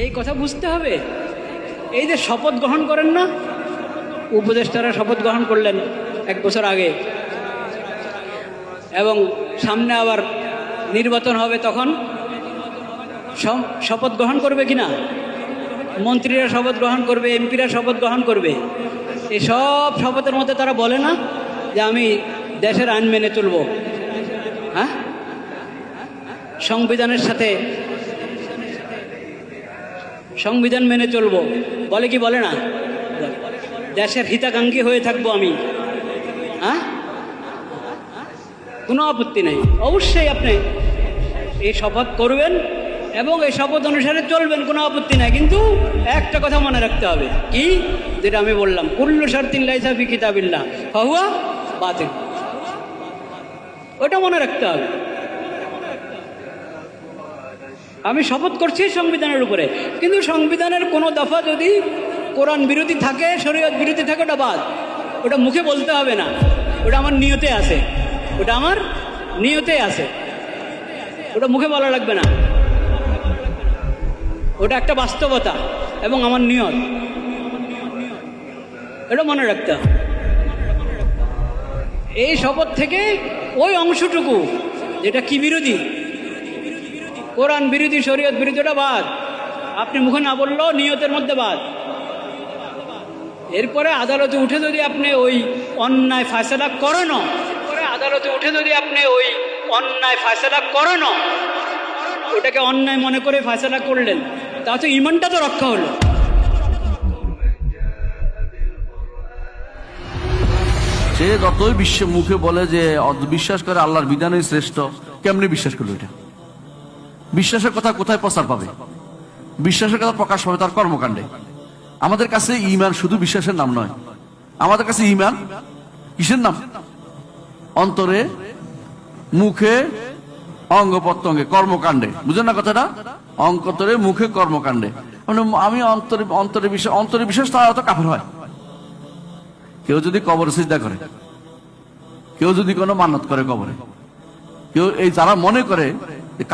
এই কথা বুঝতে হবে। এই যে শপথ গ্রহণ করেন না, উপদেষ্টারা শপথ গ্রহণ করলেন 1 বছর আগে, এবং সামনে আবার নির্বাচন হবে, তখন শপথ গ্রহণ করবে কিনা? মন্ত্রীরা শপথ গ্রহণ করবে, এমপিরা শপথ গ্রহণ করবে। এই সব শপথের মধ্যে তারা বলে না যে আমি দেশের আইন মেনে চলব, হ্যাঁ, সংবিধানের সাথে সংবিধান মেনে চলব, বলে কি বলে না? দেশের হিতাকাঙ্ক্ষী হয়ে থাকবো আমি, হ্যাঁ, কোনো আপত্তি নেই। অবশ্যই আপনি এই শপথ করবেন এবং এই শপথ অনুসারে চলবেন, কোনো আপত্তি নাই। কিন্তু একটা কথা মনে রাখতে হবে, কি? যেটা আমি বললাম, কুল্লু শারতিন লাইসা ফি কিতাবিল্লাহ ফাহুয়া বাতিল। ওটা মনে রাখতে হবে। আমি শপথ করছি সংবিধানের উপরে, কিন্তু সংবিধানের কোনো দফা যদি কোরআন বিরোধী থাকে, শরীয়ত বিরোধী থাকে, ওটা বাদ। ওটা মুখে বলতে হবে না, ওটা আমার নিয়তে আছে, ওটা আমার নিয়তে আছে, ওটা মুখে বলা লাগবে না। ওটা একটা বাস্তবতা এবং আমার নিয়ত, এটা মনে রাখতে হবে। এই শপথ থেকে ওই অংশটুকু যেটা কি বিরোধী, কোরআন বিরোধী, শরীয়ত বিরোধী, ওটা বাদ। আপনি মুখে না বললেও নিয়তের মধ্যে বাদ। এরপরে আদালতে উঠে যদি আপনি ওই অন্যায় ফায়সালা করেন, আদালতে উঠে যদি আপনি ওই অন্যায় ফায়সালা করেন, ওটাকে অন্যায় মনে করে ফায়সালা করলেন, তাহলে তো ঈমানটা তো রক্ষা হলো। সে যতই মুখে বলে যে বিশ্বাস করে আল্লাহর বিধানই শ্রেষ্ঠ, কেমনি বিশ্বাস করলো? এটা বিশ্বাসের কথা কোথায় প্রচার পাবে? বিশ্বাসের কথা প্রকাশ পাবে তার কর্মকাণ্ডে। আমাদের কাছে ঈমান শুধু বিশ্বাসের নাম নয়, আমাদের কাছে ঈমান কিসের নাম? অন্তরে, মুখে, অঙ্গ প্রত্যঙ্গে, কর্মকাণ্ডে। বুঝেন না কথাটা? অন্তরে, মুখে, কর্মকাণ্ডে। আমি অন্তরে বিশ্বাস, তারা তো কাফের হয়। কেউ যদি কবরে সিজদা করে, কেউ যদি কোনো মান্নত করে কবরে, কেউ এই যারা মনে করে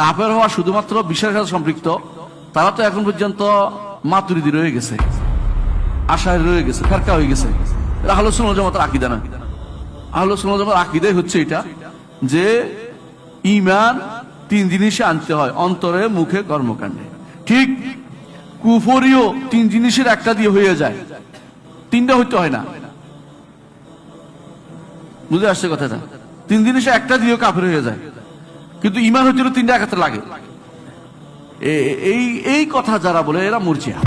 কাফের হওয়া শুধুমাত্র বিশ্বাসের সাথে সম্পৃক্ত, তারা তো এখন পর্যন্ত মাতুরিদি রয়ে গেছে, আশায় রয়ে গেছে, ফেরকা হয়ে গেছে। আহলে সুন্নাত ওয়াল জামাতের আকীদা না। আহলে সুন্নাত ওয়াল জামাতের আকীদাই হচ্ছে এটা, যে ঈমান 3 জিনিসে আনতে হয়, অন্তরে, মুখে, কর্মকাণ্ডে। ঠিক কুফরিও 3 জিনিসের একটা দিয়ে হয়ে যায়, 3টা হইতে হয় না। বুঝে আসছে কথাটা? 3 জিনিসে একটা দিয়েও কাফের হয়ে যায়, কিন্তু ঈমান হচ্ছে 3টা একসাথে লাগে। এই কথা যারা বলে এরা মুরজিয়া।